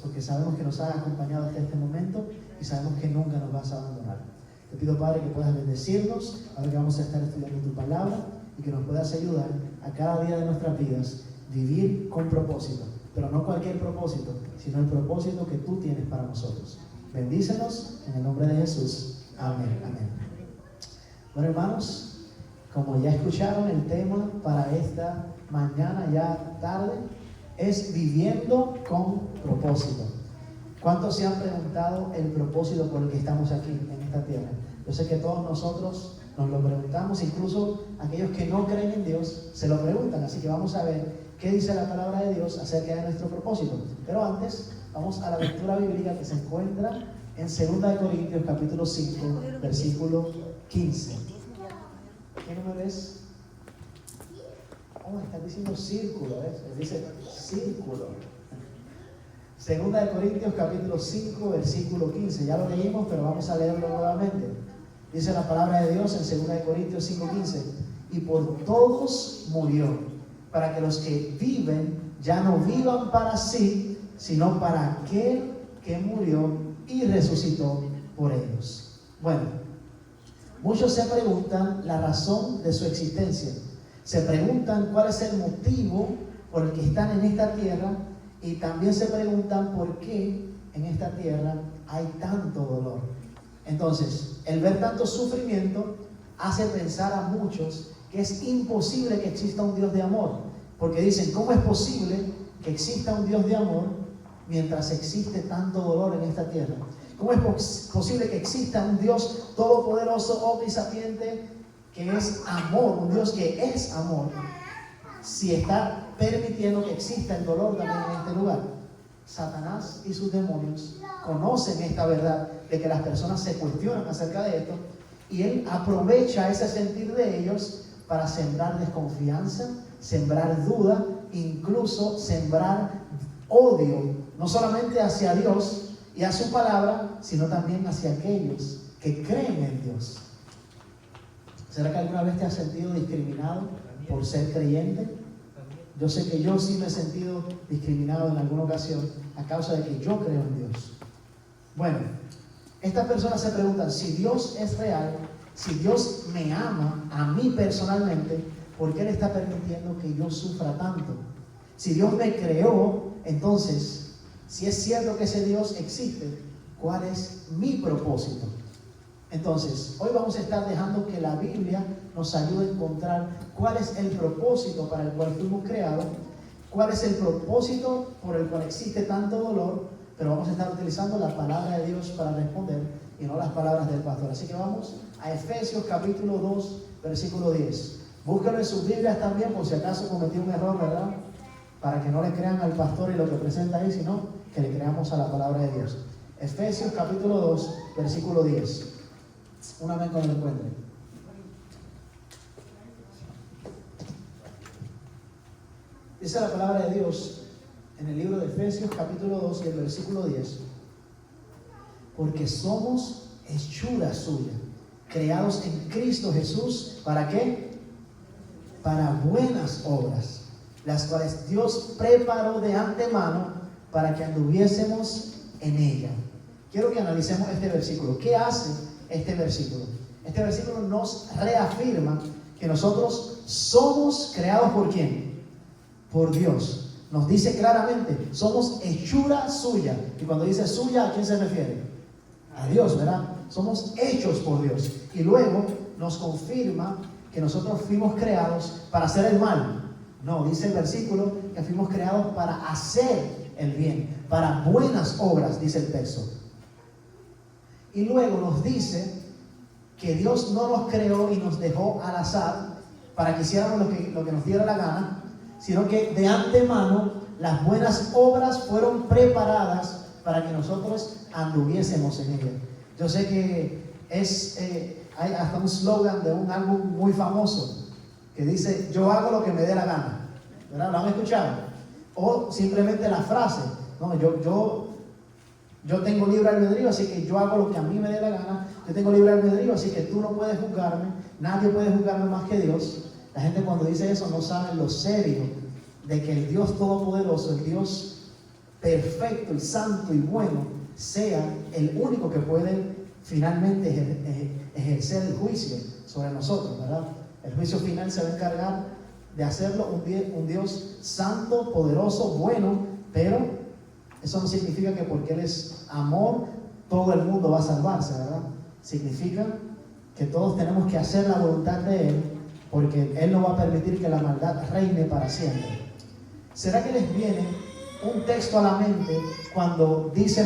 porque sabemos que nos has acompañado hasta este momento y sabemos que nunca nos vas a abandonar. Te pido, Padre, que puedas bendecirnos ahora que vamos a estar estudiando tu palabra y que nos puedas ayudar a cada día de nuestras vidas vivir con propósito, pero no cualquier propósito, sino el propósito que tú tienes para nosotros. Bendícenos en el nombre de Jesús. Amén. Amén. Bueno, hermanos, como ya escucharon, el tema para esta mañana, ya tarde, es viviendo con propósito. ¿Cuántos se han preguntado el propósito por el que estamos aquí en esta tierra? Yo sé que todos nosotros nos lo preguntamos, incluso aquellos que no creen en Dios se lo preguntan, así que vamos a ver qué dice la palabra de Dios acerca de nuestro propósito. Pero antes, vamos a la lectura bíblica que se encuentra en 2 Corintios capítulo 5, versículo 15. ¿Qué número es? Oh, está diciendo círculo, dice círculo. 2 Corintios capítulo 5, versículo 15. Ya lo leímos, pero vamos a leerlo nuevamente. Dice la palabra de Dios en 2 Corintios 5, 15. Y por todos murió, para que los que viven ya no vivan para sí, sino para aquel que murió y resucitó por ellos. Bueno, muchos se preguntan la razón de su existencia. Se preguntan cuál es el motivo por el que están en esta tierra y también se preguntan por qué en esta tierra hay tanto dolor. Entonces, el ver tanto sufrimiento hace pensar a muchos que es imposible que exista un Dios de amor, porque dicen, ¿cómo es posible que exista un Dios de amor mientras existe tanto dolor en esta tierra? ¿Cómo es posible que exista un Dios todopoderoso, omnisapiente, que es amor, un Dios que es amor, si está permitiendo que exista el dolor también en este lugar? Satanás y sus demonios conocen esta verdad de que las personas se cuestionan acerca de esto, y él aprovecha ese sentir de ellos para sembrar desconfianza, sembrar duda, incluso sembrar odio, no solamente hacia Dios y a su palabra, sino también hacia aquellos que creen en Dios. ¿Será que alguna vez te has sentido discriminado por ser creyente? Yo sé que yo sí me he sentido discriminado en alguna ocasión a causa de que yo creo en Dios. Bueno, estas personas se preguntan, si Dios es real, si Dios me ama a mí personalmente, ¿por qué Él está permitiendo que yo sufra tanto? Si Dios me creó, entonces, si es cierto que ese Dios existe, ¿cuál es mi propósito? Entonces, hoy vamos a estar dejando que la Biblia nos ayude a encontrar cuál es el propósito para el cual fuimos creados, cuál es el propósito por el cual existe tanto dolor, pero vamos a estar utilizando la palabra de Dios para responder y no las palabras del pastor. Así que vamos a Efesios capítulo 2, versículo 10. Búsquenlo en sus Biblias también por si acaso cometí un error, ¿verdad? Para que no le crean al pastor y lo que presenta ahí, sino que le creamos a la palabra de Dios. Efesios capítulo 2, versículo 10. Una vez cuando lo encuentren. Dice la palabra de Dios en el libro de Efesios capítulo 2 y el versículo 10. Porque somos hechura suya, creados en Cristo Jesús, ¿para qué? Para buenas obras, las cuales Dios preparó de antemano para que anduviésemos en ella. Quiero que analicemos este versículo. ¿Qué hace este versículo? Este versículo nos reafirma que nosotros somos creados ¿por quién? Por Dios. Nos dice claramente, somos hechura suya. Y cuando dice suya, ¿a quién se refiere? A Dios, ¿verdad? Somos hechos por Dios. Y luego nos confirma que nosotros fuimos creados para hacer el mal. No, dice el versículo que fuimos creados para hacer el bien, para buenas obras, dice el texto. Y luego nos dice que Dios no nos creó y nos dejó al azar para que hiciéramos lo que nos diera la gana, sino que de antemano las buenas obras fueron preparadas para que nosotros anduviésemos en ella. Yo sé que hay hasta un slogan de un álbum muy famoso que dice, yo hago lo que me dé la gana, ¿verdad? ¿Lo han escuchado? O simplemente la frase, no, yo tengo libre albedrío, así que yo hago lo que a mí me dé la gana. Yo tengo libre albedrío, así que tú no puedes juzgarme. Nadie puede juzgarme más que Dios. La gente cuando dice eso no sabe lo serio de que el Dios todopoderoso, el Dios perfecto y santo y bueno, sea el único que puede finalmente ejercer el juicio sobre nosotros, ¿verdad? El juicio final se va a encargar de hacerlo un Dios santo, poderoso, bueno, pero eso no significa que porque Él es amor, todo el mundo va a salvarse, ¿verdad? Significa que todos tenemos que hacer la voluntad de Él, porque Él no va a permitir que la maldad reine para siempre. ¿Será que les viene un texto a la mente cuando dice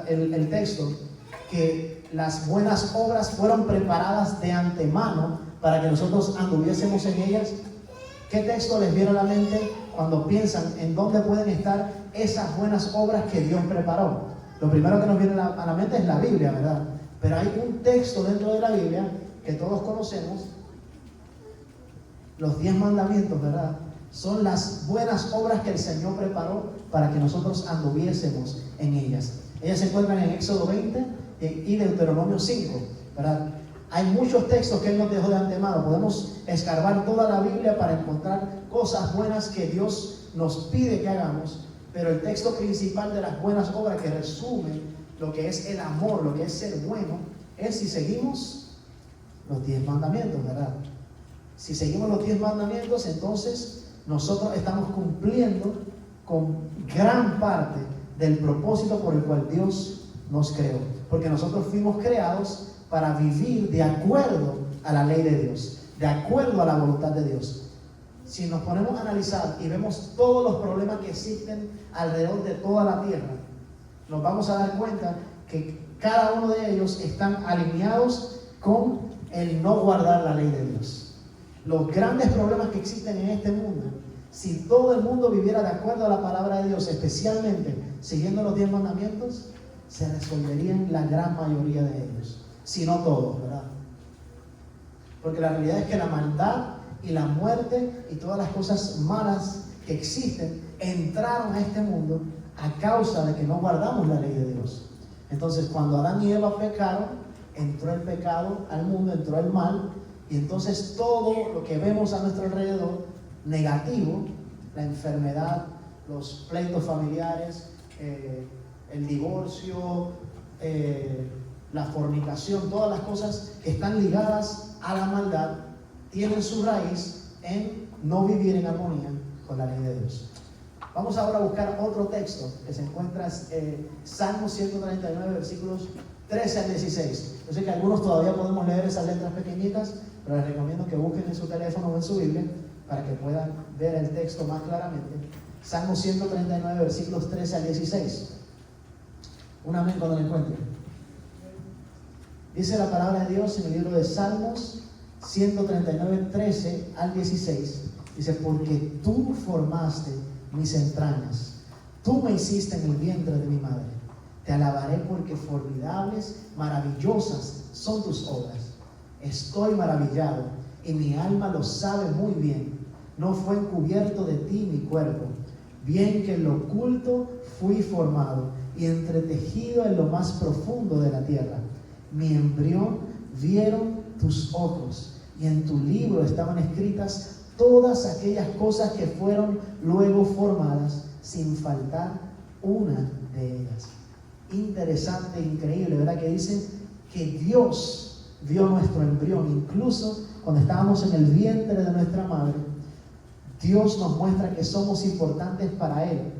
el texto que las buenas obras fueron preparadas de antemano para que nosotros anduviésemos en ellas? ¿Qué texto les viene a la mente cuando piensan en dónde pueden estar esas buenas obras que Dios preparó? Lo primero que nos viene a la mente es la Biblia, ¿verdad? Pero hay un texto dentro de la Biblia que todos conocemos, los 10 mandamientos, ¿verdad? Son las buenas obras que el Señor preparó para que nosotros anduviésemos en ellas. Ellas se encuentran en Éxodo 20 y Deuteronomio 5, ¿verdad? Hay muchos textos que Él nos dejó de antemano. Podemos escarbar toda la Biblia para encontrar cosas buenas que Dios nos pide que hagamos, pero el texto principal de las buenas obras que resume lo que es el amor, lo que es ser bueno, es si seguimos los 10 mandamientos, ¿verdad? Si seguimos los 10 mandamientos, entonces nosotros estamos cumpliendo con gran parte del propósito por el cual Dios nos creó, porque nosotros fuimos creados para vivir de acuerdo a la ley de Dios, de acuerdo a la voluntad de Dios. Si nos ponemos a analizar y vemos todos los problemas que existen alrededor de toda la tierra, nos vamos a dar cuenta que cada uno de ellos están alineados con el no guardar la ley de Dios. Los grandes problemas que existen en este mundo, si todo el mundo viviera de acuerdo a la palabra de Dios, especialmente siguiendo los 10 mandamientos, se resolverían la gran mayoría de ellos, si no todos, ¿verdad? Porque la realidad es que la maldad y la muerte y todas las cosas malas que existen entraron a este mundo a causa de que no guardamos la ley de Dios. Entonces, cuando Adán y Eva pecaron, entró el pecado al mundo, entró el mal, y entonces todo lo que vemos a nuestro alrededor negativo, la enfermedad, los pleitos familiares, el divorcio, la fornicación, todas las cosas que están ligadas a la maldad, tienen su raíz en no vivir en armonía con la ley de Dios. Vamos ahora a buscar otro texto que se encuentra en Salmo 139, versículos 13 al 16. Yo sé que algunos todavía podemos leer esas letras pequeñitas, pero les recomiendo que busquen en su teléfono o en su Biblia para que puedan ver el texto más claramente. Salmo 139, versículos 13 al 16. Un amén cuando lo encuentren. Dice la palabra de Dios en el libro de Salmos 139, 13 al 16. Dice: porque tú formaste mis entrañas, tú me hiciste en el vientre de mi madre. Te alabaré porque formidables, maravillosas son tus obras. Estoy maravillado y mi alma lo sabe muy bien. No fue encubierto de ti mi cuerpo, bien que en lo oculto fui formado y entretejido en lo más profundo de la tierra. Mi embrión vieron tus ojos, y en tu libro estaban escritas todas aquellas cosas que fueron luego formadas, sin faltar una de ellas. Interesante, increíble, ¿verdad? Que dice que Dios vio nuestro embrión, incluso cuando estábamos en el vientre de nuestra madre. Dios nos muestra que somos importantes para Él.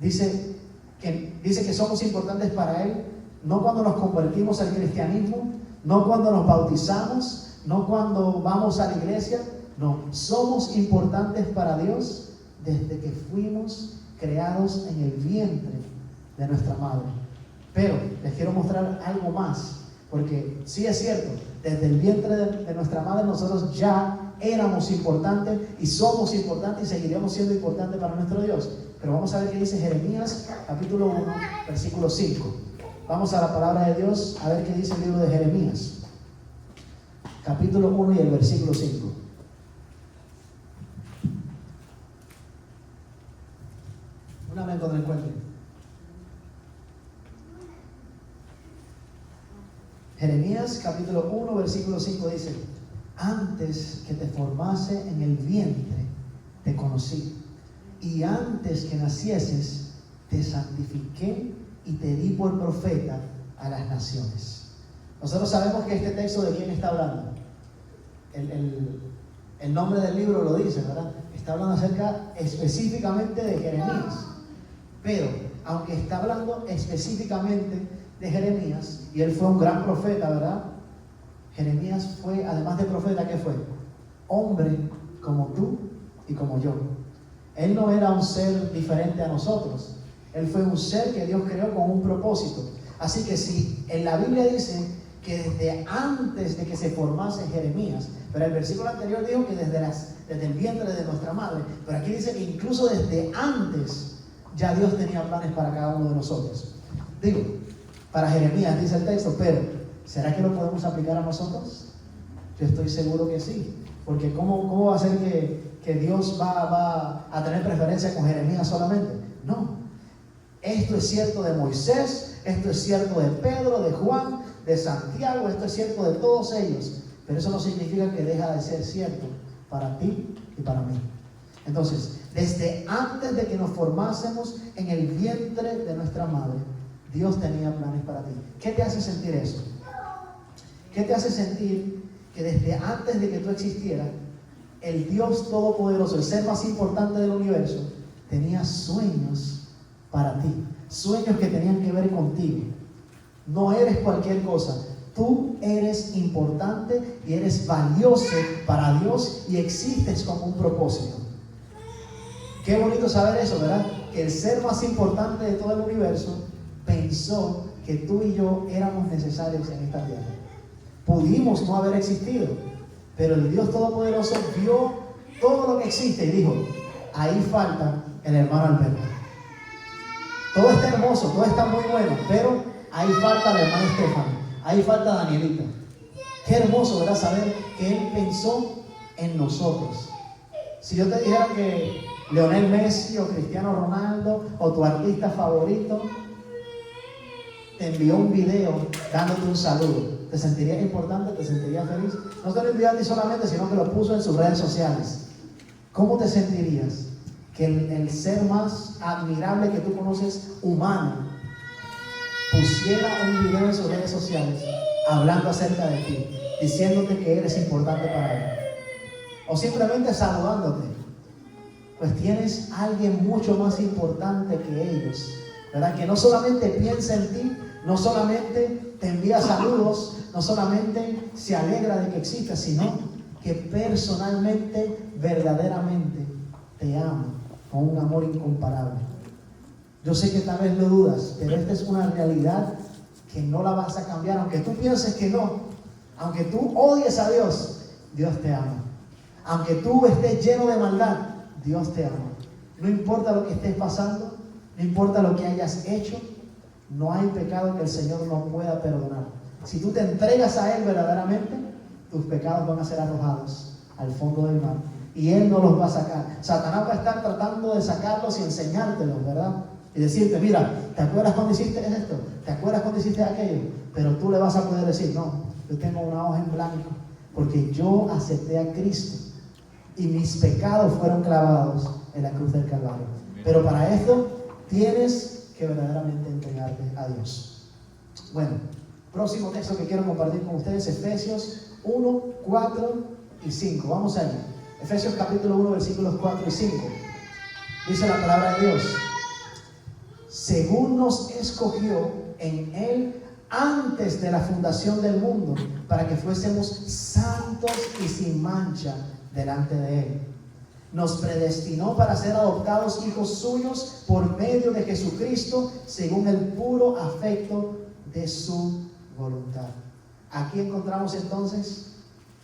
Dice que somos importantes para Él, no cuando nos convertimos al cristianismo, no cuando nos bautizamos, no cuando vamos a la iglesia. No, somos importantes para Dios desde que fuimos creados en el vientre de nuestra madre. Pero les quiero mostrar algo más, porque sí es cierto, desde el vientre de nuestra madre nosotros ya éramos importantes y somos importantes y seguiremos siendo importantes para nuestro Dios. Pero vamos a ver qué dice Jeremías capítulo 1, versículo 5. Vamos a la palabra de Dios a ver qué dice el libro de Jeremías capítulo 1 y el versículo 5. Un amén cuando lo encuentren. Jeremías capítulo 1 versículo 5 dice: antes que te formase en el vientre te conocí, y antes que nacieses te santifiqué y te di por profeta a las naciones. Nosotros sabemos que este texto, ¿de quién está hablando? El nombre del libro lo dice, ¿verdad? Está hablando acerca específicamente de Jeremías. Pero, aunque está hablando específicamente de Jeremías, y él fue un gran profeta, ¿verdad? Jeremías fue, además de profeta, ¿qué fue? Hombre como tú y como yo. Él no era un ser diferente a nosotros. Él fue un ser que Dios creó con un propósito. Así que si en la Biblia dice que desde antes de que se formase Jeremías, pero el versículo anterior dijo que desde el vientre de nuestra madre, pero aquí dice que incluso desde antes ya Dios tenía planes para cada uno de nosotros. Digo, para Jeremías dice el texto, pero ¿será que lo podemos aplicar a nosotros? Yo estoy seguro que sí, porque ¿cómo va a ser que Dios va a tener preferencia con Jeremías solamente? No. Esto es cierto de Moisés, esto es cierto de Pedro, de Juan, de Santiago, esto es cierto de todos ellos, pero eso no significa que deja de ser cierto para ti y para mí. Entonces, desde antes de que nos formásemos en el vientre de nuestra madre, Dios tenía planes para ti. ¿Qué te hace sentir eso? ¿Qué te hace sentir que desde antes de que tú existieras, el Dios Todopoderoso, el ser más importante del universo, tenía sueños para ti? Sueños que tenían que ver contigo. No eres cualquier cosa. Tú eres importante y eres valioso para Dios y existes con un propósito. Qué bonito saber eso, ¿verdad? Que el ser más importante de todo el universo pensó que tú y yo éramos necesarios en esta tierra. Pudimos no haber existido, pero el Dios Todopoderoso vio todo lo que existe y dijo, ahí falta el hermano Alberto. Todo está hermoso, todo está muy bueno, pero ahí falta la hermana Estefania, ahí falta Danielita. Qué hermoso, ¿verdad? Saber que Él pensó en nosotros. Si yo te dijera que Lionel Messi o Cristiano Ronaldo o tu artista favorito te envió un video dándote un saludo, ¿te sentirías importante? ¿Te sentirías feliz? No te lo envió a ti solamente, sino que lo puso en sus redes sociales. ¿Cómo te sentirías? Que el ser más admirable que tú conoces, humano, pusiera un video en sus redes sociales hablando acerca de ti, diciéndote que eres importante para él, o simplemente saludándote. Pues tienes a alguien mucho más importante que ellos, ¿verdad? Que no solamente piensa en ti, no solamente te envía saludos, no solamente se alegra de que existas, sino que personalmente, verdaderamente te ama con un amor incomparable. Yo sé que tal vez lo dudas, pero esta es una realidad que no la vas a cambiar. Aunque tú pienses que no, aunque tú odies a Dios, Dios te ama. Aunque tú estés lleno de maldad, Dios te ama. No importa lo que estés pasando, no importa lo que hayas hecho, no hay pecado que el Señor no pueda perdonar. Si tú te entregas a Él verdaderamente, tus pecados van a ser arrojados al fondo del mar y Él no los va a sacar. Satanás va a estar tratando de sacarlos y enseñártelos, ¿verdad? Y decirte, mira, ¿te acuerdas cuando hiciste esto? ¿Te acuerdas cuando hiciste aquello? Pero tú le vas a poder decir, no, yo tengo una hoja en blanco, porque yo acepté a Cristo y mis pecados fueron clavados en la cruz del Calvario. Pero para esto tienes que verdaderamente entregarte a Dios. Bueno, próximo texto que quiero compartir con ustedes, Efesios 1, 4 y 5. Vamos allá. Efesios capítulo 1, versículos 4 y 5. Dice la palabra de Dios: según nos escogió en Él antes de la fundación del mundo, para que fuésemos santos y sin mancha delante de Él. Nos predestinó para ser adoptados hijos suyos por medio de Jesucristo, según el puro afecto de su voluntad. Aquí encontramos entonces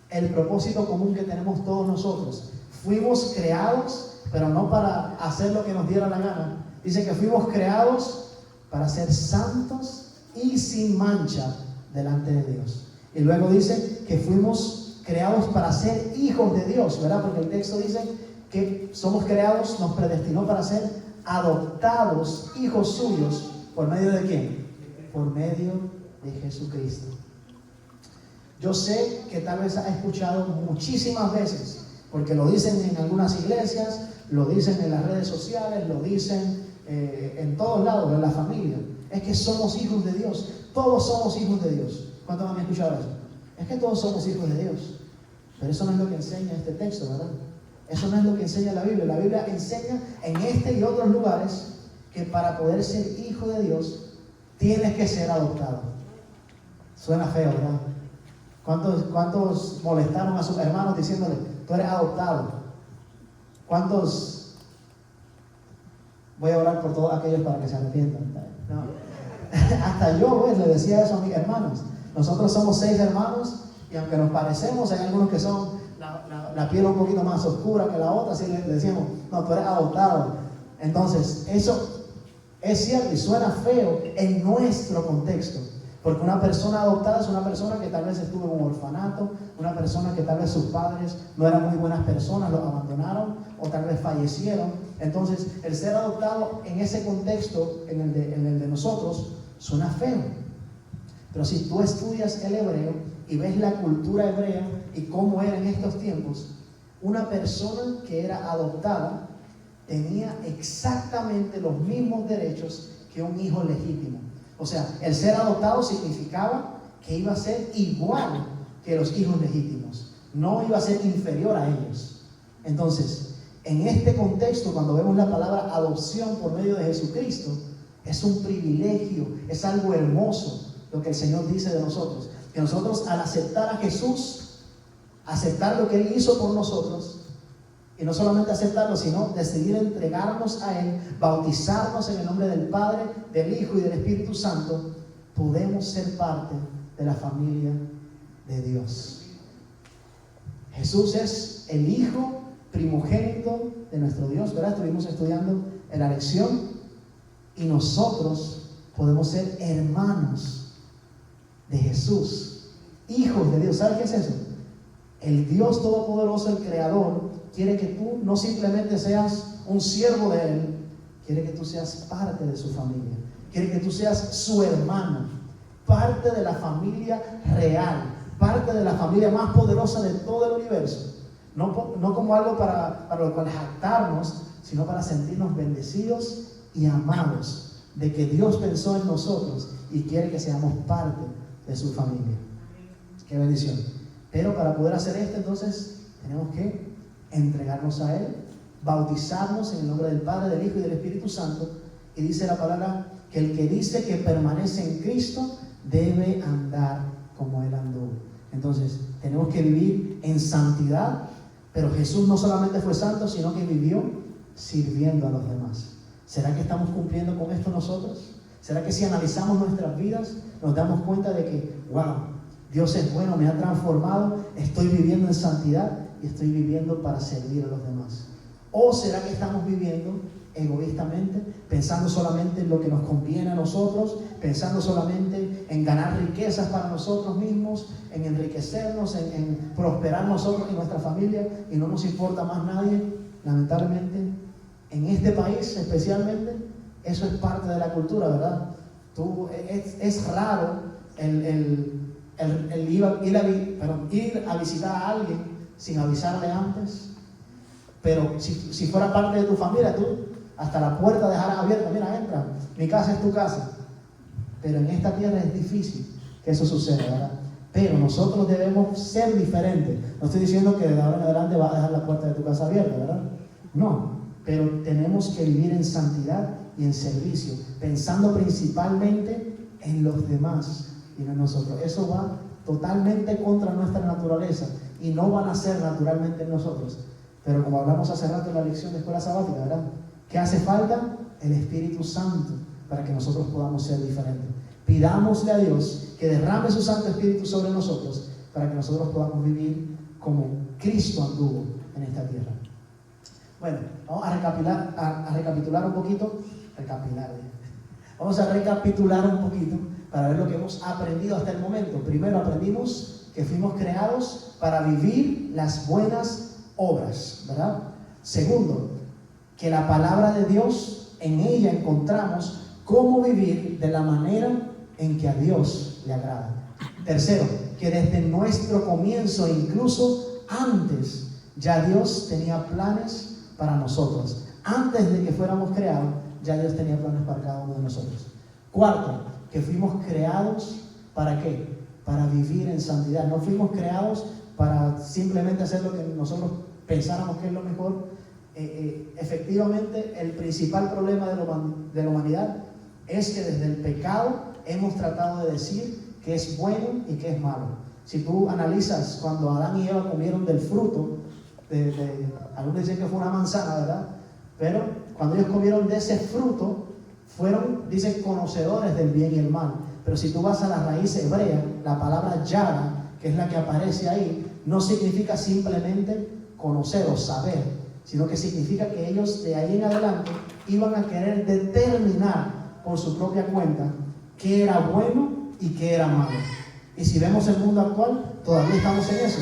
el propósito común que tenemos todos nosotros. Fuimos creados, pero no para hacer lo que nos diera la gana. Dice que fuimos creados para ser santos y sin mancha delante de Dios. Y luego dice que fuimos creados para ser hijos de Dios, ¿verdad? Porque el texto dice que somos creados, nos predestinó para ser adoptados hijos suyos. ¿Por medio de quién? Por medio de Jesucristo. Yo sé que tal vez has escuchado muchísimas veces, porque lo dicen en algunas iglesias, lo dicen en las redes sociales, lo dicen en todos lados, en la familia, es que somos hijos de Dios. Todos somos hijos de Dios. ¿Cuántos han escuchado eso? Es que todos somos hijos de Dios. Pero eso no es lo que enseña este texto, ¿verdad? Eso no es lo que enseña la Biblia. La Biblia enseña en este y otros lugares que para poder ser hijo de Dios tienes que ser adoptado. Suena feo, ¿verdad? ¿Cuántos molestaron a sus hermanos diciéndole, tú eres adoptado? ¿Cuántos? Voy a orar por todos aquellos para que se arrepientan. No. Hasta yo, le decía eso a mis hermanos. Nosotros somos 6 hermanos y aunque nos parecemos, hay algunos que son la piel un poquito más oscura que la otra, así le decíamos, no, tú eres adoptado. Entonces, eso es cierto y suena feo en nuestro contexto, porque una persona adoptada es una persona que tal vez estuvo en un orfanato, una persona que tal vez sus padres no eran muy buenas personas, los abandonaron o tal vez fallecieron. Entonces, el ser adoptado en ese contexto, en el de nosotros, suena feo. Pero si tú estudias el hebreo y ves la cultura hebrea y cómo era en estos tiempos, una persona que era adoptada tenía exactamente los mismos derechos que un hijo legítimo. O sea, el ser adoptado significaba que iba a ser igual que los hijos legítimos, no iba a ser inferior a ellos. Entonces, en este contexto, cuando vemos la palabra adopción por medio de Jesucristo, es un privilegio, es algo hermoso lo que el Señor dice de nosotros. Que nosotros, al aceptar a Jesús, aceptar lo que Él hizo por nosotros, y no solamente aceptarlo, sino decidir entregarnos a Él, bautizarnos en el nombre del Padre, del Hijo y del Espíritu Santo, podemos ser parte de la familia de Dios. Jesús es el Hijo primogénito de nuestro Dios, ¿verdad? Estuvimos estudiando en la lección, y nosotros podemos ser hermanos de Jesús, hijos de Dios. ¿Sabes qué es eso? El Dios Todopoderoso, el Creador, quiere que tú no simplemente seas un siervo de Él, quiere que tú seas parte de su familia, quiere que tú seas su hermano, parte de la familia real, parte de la familia más poderosa de todo el universo. No como algo para lo cual jactarnos, sino para sentirnos bendecidos y amados de que Dios pensó en nosotros y quiere que seamos parte de su familia. Qué bendición. Pero para poder hacer esto, entonces tenemos que entregarnos a Él, bautizarnos en el nombre del Padre, del Hijo y del Espíritu Santo. Y dice la palabra que el que dice que permanece en Cristo debe andar como Él andó. Entonces tenemos que vivir en santidad, pero Jesús no solamente fue santo, sino que vivió sirviendo a los demás. ¿Será que estamos cumpliendo con esto nosotros? ¿Será que si analizamos nuestras vidas nos damos cuenta de que, wow, Dios es bueno, me ha transformado, estoy viviendo en santidad y estoy viviendo para servir a los demás? ¿O será que estamos viviendo egoístamente, pensando solamente en lo que nos conviene a nosotros, pensando solamente en ganar riquezas para nosotros mismos, en enriquecernos, en prosperar nosotros y nuestra familia, y no nos importa más nadie? Lamentablemente, en este país especialmente, eso es parte de la cultura, ¿verdad? Es raro ir a visitar a alguien sin avisarle antes. Pero si fuera parte de tu familia, tú hasta la puerta dejarás abierta. Mira, entra, mi casa es tu casa. Pero en esta tierra es difícil que eso suceda, ¿verdad? Pero nosotros debemos ser diferentes. No estoy diciendo que de ahora en adelante vas a dejar la puerta de tu casa abierta, ¿verdad? No, pero tenemos que vivir en santidad y en servicio, pensando principalmente en los demás y no en nosotros. Eso va totalmente contra nuestra naturaleza y no van a ser naturalmente en nosotros. Pero como hablamos hace rato en la lección de escuela sabática, ¿verdad? ¿Qué hace falta? El Espíritu Santo para que nosotros podamos ser diferentes. Pidámosle a Dios que derrame su Santo Espíritu sobre nosotros para que nosotros podamos vivir como Cristo anduvo en esta tierra. Bueno, vamos a recapitular un poquito. Vamos a recapitular un poquito para ver lo que hemos aprendido hasta el momento. Primero aprendimos que fuimos creados para vivir las buenas obras, ¿verdad? Segundo, que la palabra de Dios, en ella encontramos cómo vivir de la manera en que a Dios le agrada. Tercero, que desde nuestro comienzo, incluso antes, ya Dios tenía planes para nosotros. Antes de que fuéramos creados, ya Dios tenía planes para cada uno de nosotros. Cuarto, que fuimos creados ¿para qué? Para vivir en santidad. No fuimos creados para simplemente hacer lo que nosotros pensáramos que es lo mejor. Efectivamente, el principal problema de la humanidad es que desde el pecado hemos tratado de decir que es bueno y que es malo. Si tú analizas cuando Adán y Eva comieron del fruto, algunos dicen que fue una manzana, ¿verdad? Pero cuando ellos comieron de ese fruto, fueron, dicen, conocedores del bien y el mal. Pero si tú vas a la raíz hebrea, la palabra yada, que es la que aparece ahí, no significa simplemente conocer o saber, sino que significa que ellos de ahí en adelante iban a querer determinar por su propia cuenta qué era bueno y qué era malo. Y si vemos el mundo actual, todavía estamos en eso.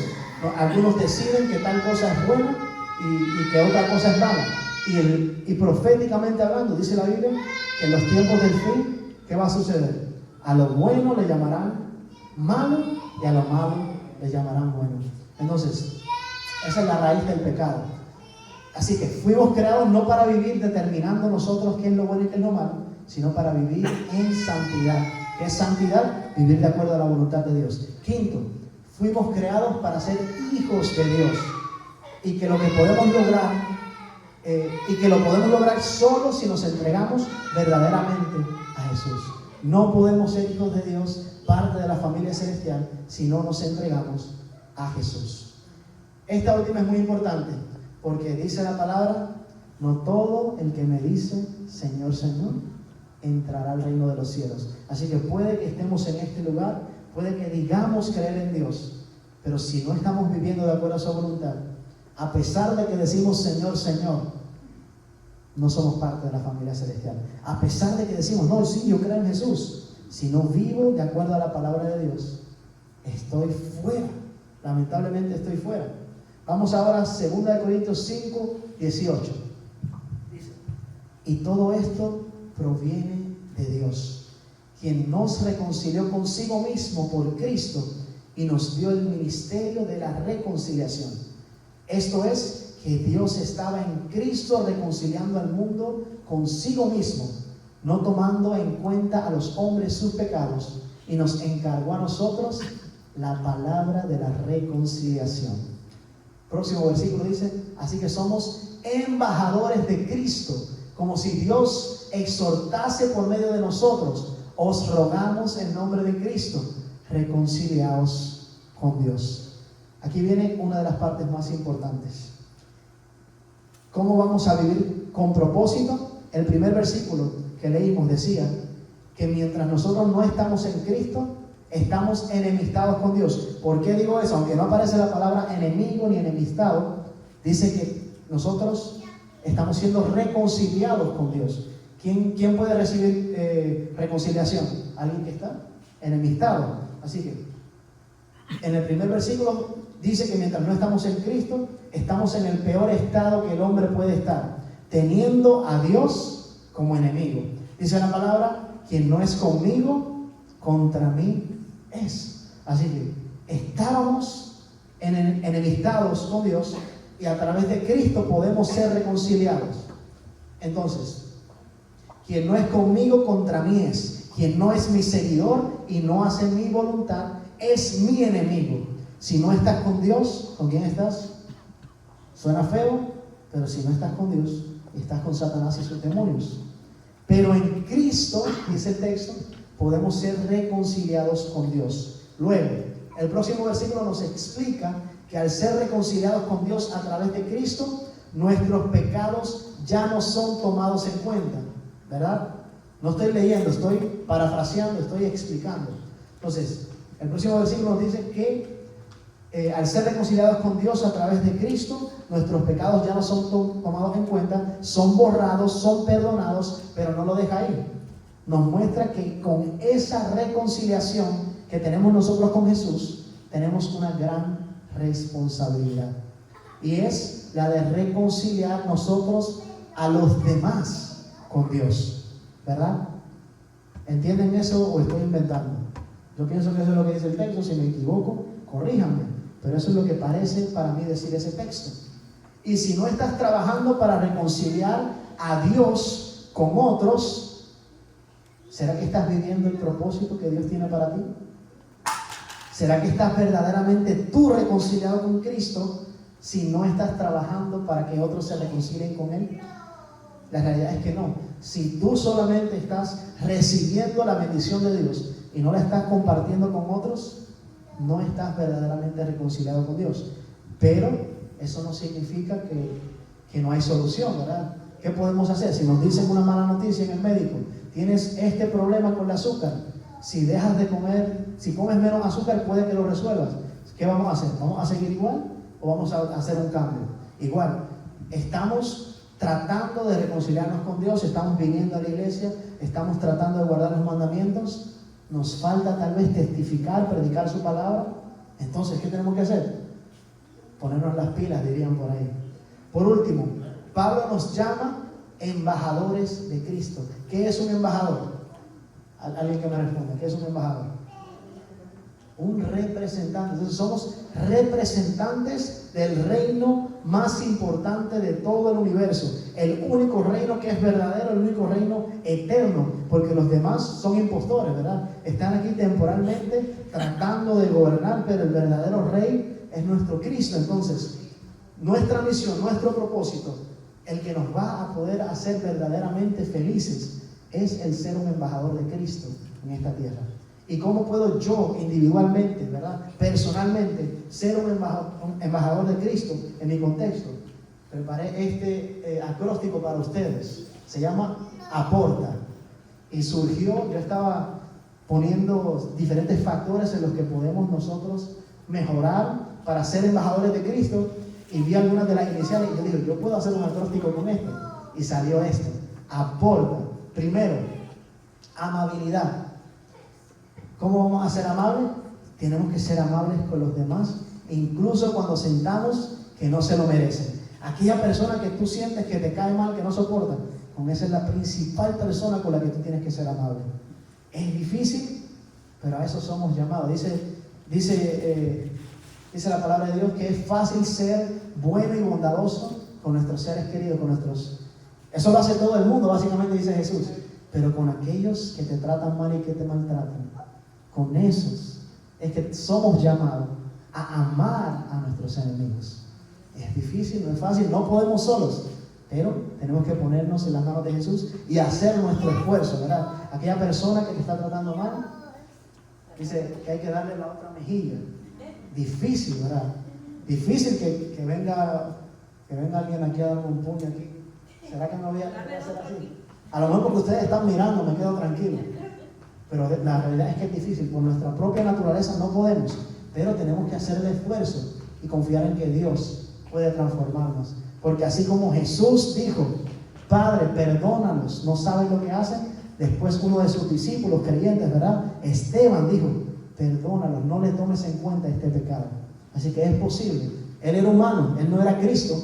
Algunos deciden que tal cosa es buena y que otra cosa es mala. Y proféticamente hablando, dice la Biblia, que en los tiempos del fin, ¿qué va a suceder? A lo bueno le llamarán malo y a lo malo le llamarán bueno. Entonces, esa es la raíz del pecado. Así que fuimos creados no para vivir determinando nosotros qué es lo bueno y qué es lo malo, sino para vivir en santidad. ¿Qué es santidad? Vivir de acuerdo a la voluntad de Dios. Quinto, fuimos creados para ser hijos de Dios. Y que lo que podemos lograr, solo si nos entregamos verdaderamente a Jesús. No podemos ser hijos de Dios, parte de la familia celestial, si no nos entregamos a Jesús. Esta última es muy importante, porque dice la palabra: no todo el que me dice Señor, Señor, entrará al reino de los cielos. Así que puede que estemos en este lugar, puede que digamos creer en Dios, pero si no estamos viviendo de acuerdo a su voluntad, a pesar de que decimos Señor, Señor, no somos parte de la familia celestial. A pesar de que decimos, no, sí, yo creo en Jesús, si no vivo de acuerdo a la palabra de Dios, estoy fuera. Lamentablemente estoy fuera. Vamos ahora a 2 Corintios 5, 18. Dice: y todo esto proviene de Dios, quien nos reconcilió consigo mismo por Cristo y nos dio el ministerio de la reconciliación. Esto es, que Dios estaba en Cristo reconciliando al mundo consigo mismo, no tomando en cuenta a los hombres sus pecados, y nos encargó a nosotros la palabra de la reconciliación. Próximo versículo dice: así que somos embajadores de Cristo, como si Dios exhortase por medio de nosotros. Os rogamos en nombre de Cristo, reconciliaos con Dios. Aquí viene una de las partes más importantes. ¿Cómo vamos a vivir con propósito? El primer versículo que leímos decía que mientras nosotros no estamos en Cristo, estamos enemistados con Dios. ¿Por qué digo eso? Aunque no aparece la palabra enemigo ni enemistado, dice que nosotros estamos siendo reconciliados con Dios. ¿Quién puede recibir reconciliación? Alguien que está enemistado. Así que en el primer versículo dice que mientras no estamos en Cristo, estamos en el peor estado que el hombre puede estar, teniendo a Dios como enemigo. Dice la palabra: quien no es conmigo, contra mí es. Así que estábamos enemistados con Dios, y a través de Cristo podemos ser reconciliados. Entonces, quien no es conmigo, contra mí es. Quien no es mi seguidor y no hace mi voluntad, es mi enemigo. Si no estás con Dios, ¿con quién estás? Suena feo, pero si no estás con Dios, estás con Satanás y sus demonios. Pero en Cristo, dice el texto, podemos ser reconciliados con Dios. Luego, el próximo versículo nos explica que al ser reconciliados con Dios a través de Cristo, nuestros pecados ya no son tomados en cuenta, ¿verdad? No estoy leyendo, estoy parafraseando, estoy explicando. Entonces, el próximo versículo nos dice que al ser reconciliados con Dios a través de Cristo, nuestros pecados ya no son tomados en cuenta, son borrados, son perdonados, pero no lo deja ahí. Nos muestra que con esa reconciliación que tenemos nosotros con Jesús, tenemos una gran responsabilidad. Y es la de reconciliar nosotros a los demás con Dios, ¿verdad? ¿Entienden eso o estoy inventando? Yo pienso que eso es lo que dice el texto. Si me equivoco, corríjanme, pero eso es lo que parece para mí decir ese texto. Y si no estás trabajando para reconciliar a Dios con otros, ¿será que estás viviendo el propósito que Dios tiene para ti? ¿Será que estás verdaderamente tú reconciliado con Cristo si no estás trabajando para que otros se reconcilien con Él? La realidad es que no. Si tú solamente estás recibiendo la bendición de Dios y no la estás compartiendo con otros, no estás verdaderamente reconciliado con Dios. Pero eso no significa que no hay solución, ¿verdad? ¿Qué podemos hacer? Si nos dicen una mala noticia en el médico, tienes este problema con el azúcar, si dejas de comer, si comes menos azúcar, puede que lo resuelvas. ¿Qué vamos a hacer? ¿Vamos a seguir igual o vamos a hacer un cambio? Igual, estamos tratando de reconciliarnos con Dios, estamos viniendo a la iglesia, estamos tratando de guardar los mandamientos, nos falta tal vez testificar, predicar su palabra. Entonces, ¿qué tenemos que hacer? Ponernos las pilas, dirían por ahí. Por último, Pablo nos llama embajadores de Cristo. ¿Qué es un embajador? Alguien que me responda, ¿qué es un embajador? Un representante. Entonces somos representantes del reino más importante de todo el universo, el único reino que es verdadero, el único reino eterno, porque los demás son impostores, ¿verdad? Están aquí temporalmente tratando de gobernar, pero el verdadero rey es nuestro Cristo. Entonces, nuestra misión, nuestro propósito, el que nos va a poder hacer verdaderamente felices, es el ser un embajador de Cristo en esta tierra. ¿Y cómo puedo yo individualmente, ¿verdad? Personalmente, ser un embajador de Cristo en mi contexto? Preparé este acróstico para ustedes. Se llama Aporta. Y surgió, yo estaba poniendo diferentes factores en los que podemos nosotros mejorar para ser embajadores de Cristo, y vi algunas de las iniciales y yo dije, yo puedo hacer un acróstico con esto. Y salió esto. Aporta. Primero, amabilidad. ¿Cómo vamos a ser amables? Tenemos que ser amables con los demás, incluso cuando sentamos que no se lo merecen. Aquella persona que tú sientes que te cae mal, que no soporta, con esa es la principal persona con la que tú tienes que ser amable. Es difícil, pero a eso somos llamados. Dice la palabra de Dios que es fácil ser bueno y bondadoso con nuestros seres queridos, con nuestros... Eso lo hace todo el mundo, básicamente, dice Jesús. Pero con aquellos que te tratan mal y que te maltratan, con esos es que somos llamados a amar a nuestros enemigos. Es difícil, no es fácil, no podemos solos, pero tenemos que ponernos en las manos de Jesús y hacer nuestro esfuerzo, ¿verdad? Aquella persona que te está tratando mal, dice que hay que darle la otra mejilla. Difícil, ¿verdad? Difícil que venga alguien aquí a darme un puño aquí. ¿Será que no voy a hacer así? A lo mejor porque ustedes están mirando me quedo tranquilo. Pero la realidad es que es difícil. Por nuestra propia naturaleza no podemos. Pero tenemos que hacer el esfuerzo y confiar en que Dios puede transformarnos. Porque así como Jesús dijo, Padre, perdónalos, no saben lo que hacen. Después uno de sus discípulos creyentes, ¿verdad? Esteban dijo, perdónalos, no le tomes en cuenta este pecado. Así que es posible. Él era humano, él no era Cristo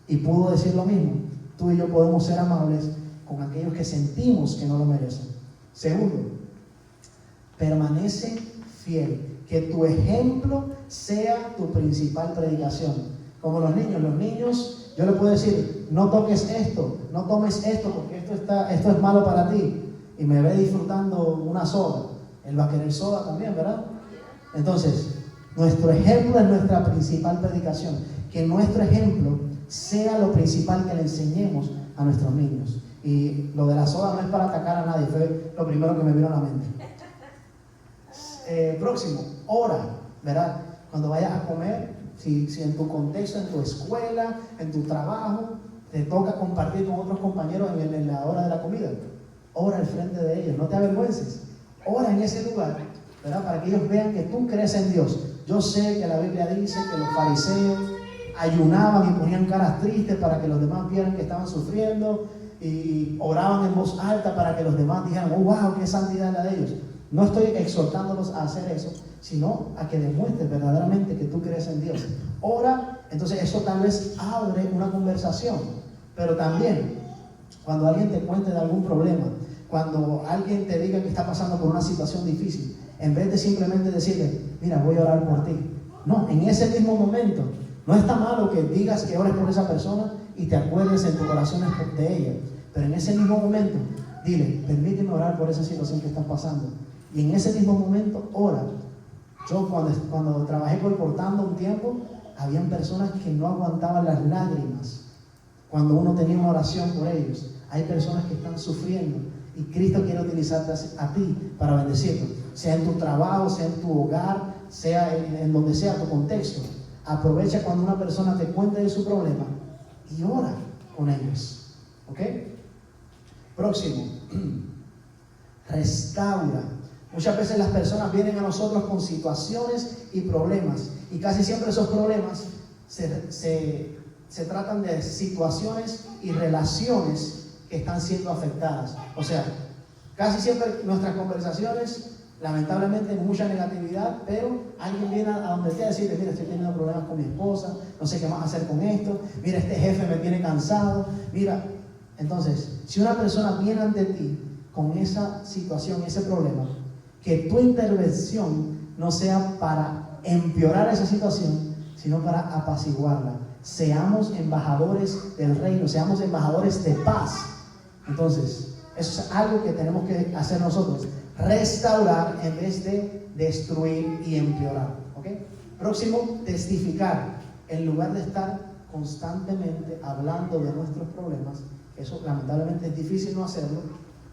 y pudo decir lo mismo. Tú y yo podemos ser amables con aquellos que sentimos que no lo merecen. Segundo, permanece fiel. Que tu ejemplo sea tu principal predicación. Como los niños, yo le puedo decir, no toques esto, no tomes esto porque esto es malo para ti. Y me ve disfrutando una soda. Él va a querer soda también, ¿verdad? Entonces, nuestro ejemplo es nuestra principal predicación. Que nuestro ejemplo sea lo principal que le enseñemos a nuestros niños. Y lo de la soda no es para atacar a nadie, fue lo primero que me vino a la mente. Próximo, ora, ¿verdad? Cuando vayas a comer, si en tu contexto, en tu escuela, en tu trabajo, te toca compartir con otros compañeros en la hora de la comida, ora al frente de ellos, no te avergüences. Ora en ese lugar, ¿verdad? Para que ellos vean que tú crees en Dios. Yo sé que la Biblia dice que los fariseos ayunaban y ponían caras tristes para que los demás vieran que estaban sufriendo y oraban en voz alta para que los demás dijeran, oh wow, qué santidad la de ellos. No estoy exhortándolos a hacer eso, sino a que demuestres verdaderamente que tú crees en Dios. Ora, entonces eso tal vez abre una conversación, pero también cuando alguien te cuente de algún problema, cuando alguien te diga que está pasando por una situación difícil, en vez de simplemente decirle, mira, voy a orar por ti. No, en ese mismo momento, no está malo que digas que ores por esa persona y te acuerdes en tu corazón de ella. Pero en ese mismo momento, dile, permíteme orar por esa situación que estás pasando. Y en ese mismo momento, ora. Yo cuando trabajé colportando un tiempo, habían personas que no aguantaban las lágrimas cuando uno tenía una oración por ellos. Hay personas que están sufriendo y Cristo quiere utilizarte a ti para bendecirlos, sea en tu trabajo, sea en tu hogar, sea en donde sea tu contexto. Aprovecha cuando una persona te cuente de su problema y ora con ellos. ¿Ok? Próximo. Restaura. Muchas veces las personas vienen a nosotros con situaciones y problemas, y casi siempre esos problemas se tratan de situaciones y relaciones que están siendo afectadas. O sea, casi siempre nuestras conversaciones, lamentablemente, mucha negatividad, pero alguien viene a donde te decirte, mira, estoy teniendo problemas con mi esposa, no sé qué más hacer con esto, mira, este jefe me tiene cansado, mira. Entonces, si una persona viene ante ti con esa situación, ese problema, que tu intervención no sea para empeorar esa situación, sino para apaciguarla. Seamos embajadores del reino, seamos embajadores de paz. Entonces, eso es algo que tenemos que hacer nosotros, restaurar en vez de destruir y empeorar. ¿Okay? Próximo, testificar. En lugar de estar constantemente hablando de nuestros problemas, eso lamentablemente es difícil no hacerlo,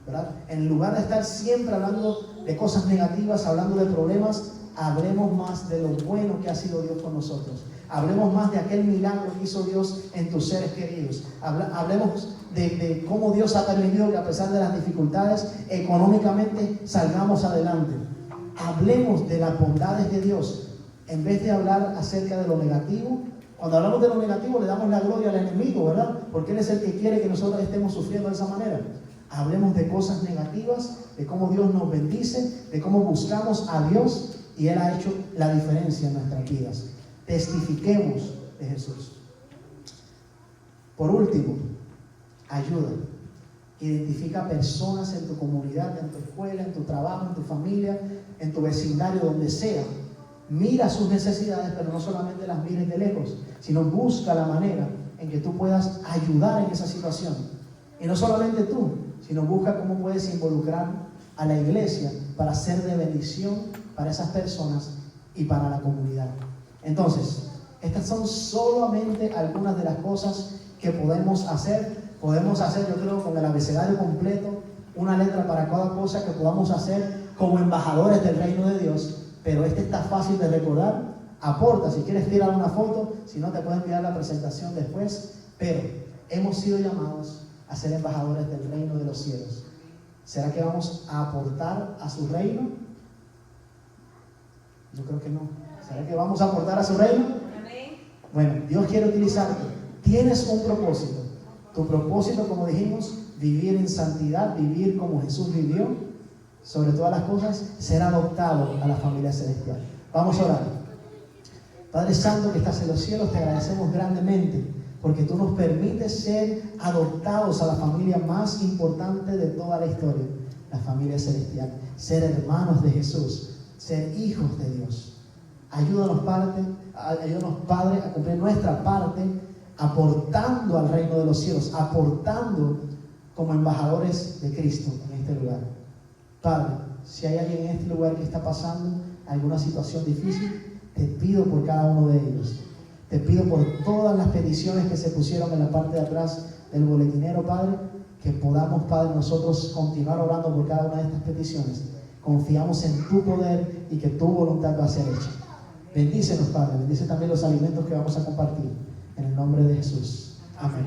¿verdad? En lugar de estar siempre hablando de cosas negativas, hablando de problemas, hablemos más de lo bueno que ha sido Dios con nosotros. Hablemos más de aquel milagro que hizo Dios en tus seres queridos. Hablemos de cómo Dios ha permitido que a pesar de las dificultades económicamente salgamos adelante. Hablemos de las bondades de Dios en vez de hablar acerca de lo negativo. Cuando hablamos de lo negativo le damos la gloria al enemigo, ¿verdad? Porque él es el que quiere que nosotros estemos sufriendo de esa manera. Hablemos de cosas negativas, de cómo Dios nos bendice, de cómo buscamos a Dios y Él ha hecho la diferencia en nuestras vidas. Testifiquemos de Jesús. Por último, ayuda. Identifica personas en tu comunidad, en tu escuela, en tu trabajo, en tu familia, en tu vecindario, donde sea. Mira sus necesidades, pero no solamente las mires de lejos, sino busca la manera en que tú puedas ayudar en esa situación. Y no solamente tú, sino busca cómo puedes involucrar a la iglesia para ser de bendición para esas personas y para la comunidad. Entonces, estas son solamente algunas de las cosas que podemos hacer. Podemos hacer, yo creo, con el abecedario completo, una letra para cada cosa que podamos hacer como embajadores del reino de Dios. Pero este está fácil de recordar. Aporta, si quieres tirar una foto, si no te pueden enviar la presentación después. Pero hemos sido llamados a ser embajadores del reino de los cielos. ¿Será que vamos a aportar a su reino? Yo creo que no. ¿Será que vamos a aportar a su reino? Amén. Bueno, Dios quiere utilizarte. Tienes un propósito. Tu propósito, como dijimos, vivir en santidad, vivir como Jesús vivió. Sobre todas las cosas, ser adoptado a la familia celestial. Vamos a orar. Padre Santo que estás en los cielos, te agradecemos grandemente porque tú nos permites ser adoptados a la familia más importante de toda la historia, la familia celestial. Ser hermanos de Jesús, ser hijos de Dios. Ayúdanos, Padre, a cumplir nuestra parte, aportando al reino de los cielos, aportando como embajadores de Cristo en este lugar. Padre, si hay alguien en este lugar que está pasando alguna situación difícil, te pido por cada uno de ellos. Te pido por todas las peticiones que se pusieron en la parte de atrás del boletinero, Padre, que podamos, Padre, nosotros continuar orando por cada una de estas peticiones. Confiamos en tu poder y que tu voluntad va a ser hecha. Bendícenos, Padre. Bendice también los alimentos que vamos a compartir. En el nombre de Jesús. Amén.